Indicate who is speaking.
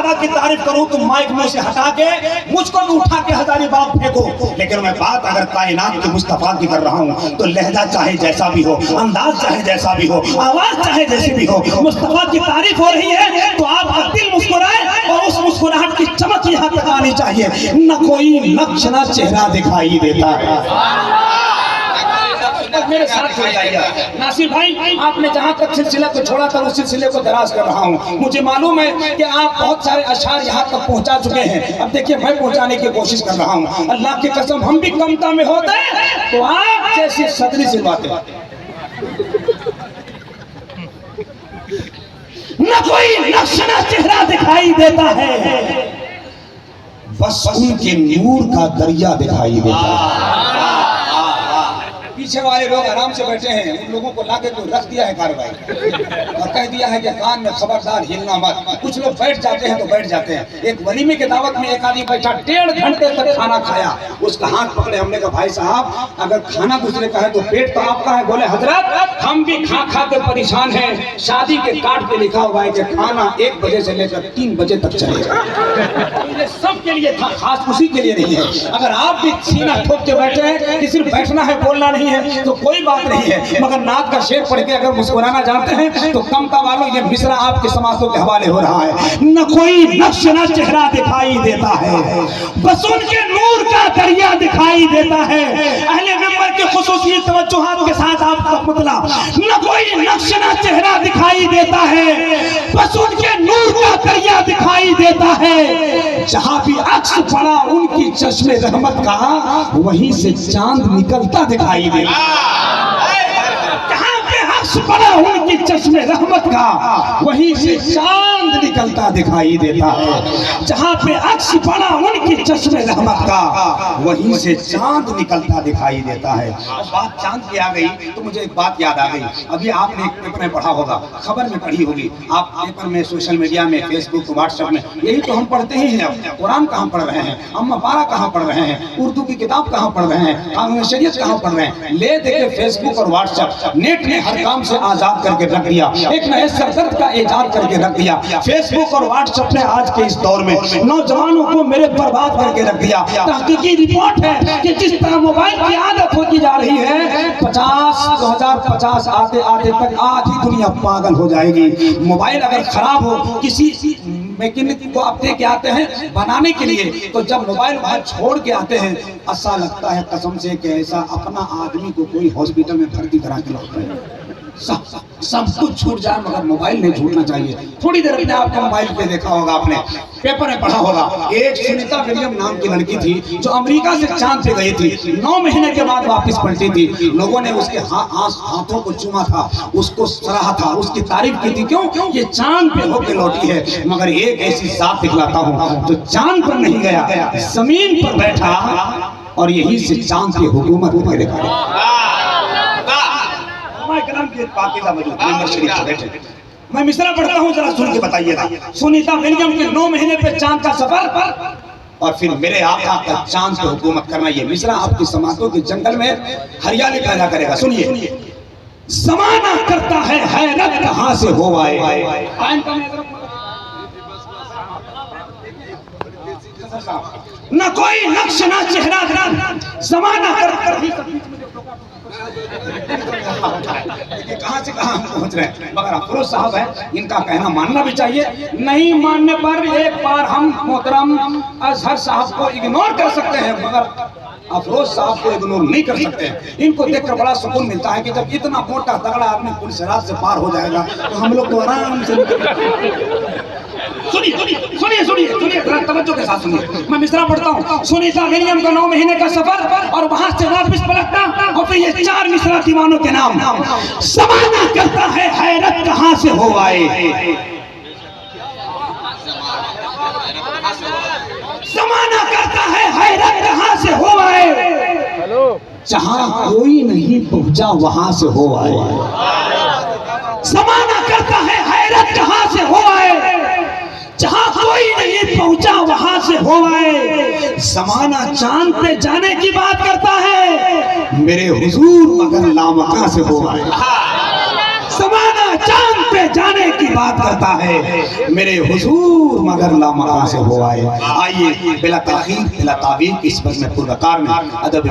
Speaker 1: मुस्तफा की तारीफ करूं तो माइक मुंह से हटा के मुझको भी उठा के हजारी बाग फेंको, लेकिन मैं बात अगर कायनात के मुस्तफा की कर रहा हूं तो लहजा चाहे जैसा भी हो, अंदाज चाहे जैसा भी हो, आवाज चाहे जैसी भी हो, मुस्तफा की तारीफ हो रही है तो आपका दिल मुस्कुराए और उस मुस्कुराहट की चमक यहां तक आनी चाहिए, न कोई नक्श न चेहरा दिखाई देता है। मेरे साथ हो जाइए नासिर भाई, आपने जहां तक सिलसिला को छोड़ा था उस सिलसिले को दराज कर रहा हूं। मुझे मालूम है कि आप बहुत सारे अशआर यहां तक पहुंचा चुके हैं, अब देखिए मैं पहुंचाने की कोशिश कर रहा हूं। अल्लाह की कसम हम भी कमता में होते तो आप जैसी सदरी सिलवाते, न कोई नक्श न चेहरा दिखाई देता है, बस उनके नूर का दरिया दिखाई देता है। पीछे वाले लोग आराम से बैठे हैं, उन लोगों को लाके तो रख दिया है कार्रवाई और कह दिया है कि कान में खबरदार हिलना मत। कुछ लोग बैठ जाते हैं तो बैठ जाते हैं। एक वलीमे के दावत में एक आदमी बैठा 1.5 घंटे तक खाना खाया, उसका हाथ पकड़े, हमने कहा भाई साहब अगर खाना दूसरे का है तो पेट तो आपका है। बोले हजरत हम भी खा खा के परेशान हैं, शादी के कार्ड पे लिखा हुआ है कि खाना 1 बजे से लेकर 3 बजे तक चलेगा। ये सबके लिए था, खास उसी के लिए नहीं है। अगर आप भी सीना ठोक के बैठे हैं कि सिर्फ बैठना है बोलना नहीं है तो कोई बात नहीं है, मगर नाक का शेर पढ़ के अगर मुस्कुराना जानते हैं तो कमता वालों ये मिसरा आपके समासों के हवाले हो रहा है। न कोई नक्श न चेहरा दिखाई देता है, बस उनके नूर का दरिया दिखाई देता है। अहले मिंबर के खुसूसी तवज्जुहात के साथ आपका मुतला, न कोई नक्श न चेहरा दिखाई देता है, बस उनके नूर का दरिया दिखाई देता है। जहां भी अक्स पड़ा उनकी चश्मे रहमत का, वहीं से चांद निकलता दिखाई देता। जहां पे अक्स पड़ा उनकी चश्मे रहमत का, वहीं से चांद निकलता दिखाई देता है। जहां पे अक्स पड़ा उनकी चश्मे रहमत का, वहीं से चांद निकलता दिखाई देता है। बात चांद की आ गई तो मुझे एक बात याद आ गई। अभी आपने एक पेपर में पढ़ा होगा, खबर में पढ़ी होगी, आप पेपर में, सोशल मीडिया में, फेसबुक, व्हाट्सएप में, यही तो हम पढ़ते ही हैं। अब कुरान कहाँ पढ़ रहे हैं, अम्मा पारा कहाँ पढ़ रहे हैं, उर्दू की किताब कहाँ पढ़ रहे हैं, कानून शरीयत कहाँ पढ़ रहे हैं। ले देखे फेसबुक और व्हाट्सएप, नेट ने हर काम से आजाद करके रख दिया, एक नए सरदर्द का इजाद करके रख दिया। फेसबुक और व्हाट्सएप ने आज के इस दौर में नौजवानों को मेरे बर्बाद करके रख दिया। तहकीकी रिपोर्ट है कि जिस तरह मोबाइल की आदत होती जा रही है, 2050 आते आते तक आधी दुनिया पागल हो जाएगी। मोबाइल अगर खराब हो, किसी मैकेनिक को आप दे के आते हैं बनाने के लिए, तो जब मोबाइल वहां छोड़ के आते हैं ऐसा लगता है कसम से कि ऐसा अपना आदमी को कोई हॉस्पिटल में भर्ती करा के लौट रहे हैं। सब कुछ छूट जाए मगर मोबाइल नहीं छूटना चाहिए। थोड़ी देर अपने आपको मोबाइल पे देखा होगा, आपने पेपर में पढ़ा होगा, एक सुनीता विलियम नाम की लड़की थी जो अमेरिका से चांद पे गई थी, 9 महीने के बाद वापस पलटी थी। लोगों ने उसके हाथों को चूमा था, उसको सराहा था, उसकी तारीफ की थी। क्यों? ये चांद पे होके लौटी है। मगर एक ऐसी जात दिखलाता हूँ जो चांद पर नहीं गया, जमीन पर बैठा और यही से चांद की हुकूमत करके दिखाया। मैं मिसरा पढ़ता हूँ, जरा सुन के बताइएगा। सुनीता विलियम के 9 महीने पे चांद का सफर और फिर मेरे आका का चांद पे हुकूमत करना, ये मिसरा आपकी समातों के जंगल में हरियाली पैदा करेगा। सुनिए, ज़माना करता है हैरत कहाँ से हो आए, न कोई नक्श न चेहरा, ज़माना कर कहां से कहां पहुंच रहे हैं। मगर अफरोज साहब है, इनका कहना मानना भी चाहिए। नहीं मानने पर एक बार हम मोहतरम अजहर साहब को इग्नोर कर सकते हैं, मगर अफरोज साहब को इग्नोर नहीं कर सकते हैं। इनको देखकर बड़ा सुकून मिलता है कि जब इतना मोटा तगड़ा आदमी पुलिस रात से पार हो जाएगा तो हम लोग तो आराम से। सुनिए, तवज्जो के साथ सुनिए। मैं मिसरा पढ़ता हूँ। सुनीता विलियम का 9 महीने का सफर और वहां से वापस पलटना और फिर ये 4 मिसरा दीवानों के नाम। ज़माना करता है हैरत कहाँ से हो आए, ज़माना करता है हैरत कहाँ से हो आए, जहां कोई नहीं पहुंचा वहां से हो आए। ज़माना करता है हैरत कहाँ से हो आए, जहां कोई नहीं पहुंचा वहां से हो आए। ज़माना चांद पे जाने की बात करता है, मेरे हुजूर मगर लामका से हो आए। ज़माना चांद पे में जाने की बात करता है, मेरे हुजूर मगर लामका से हो आए। आइए बिला ताखीर बिला तावील इस बज़्म पुरवकार में अदब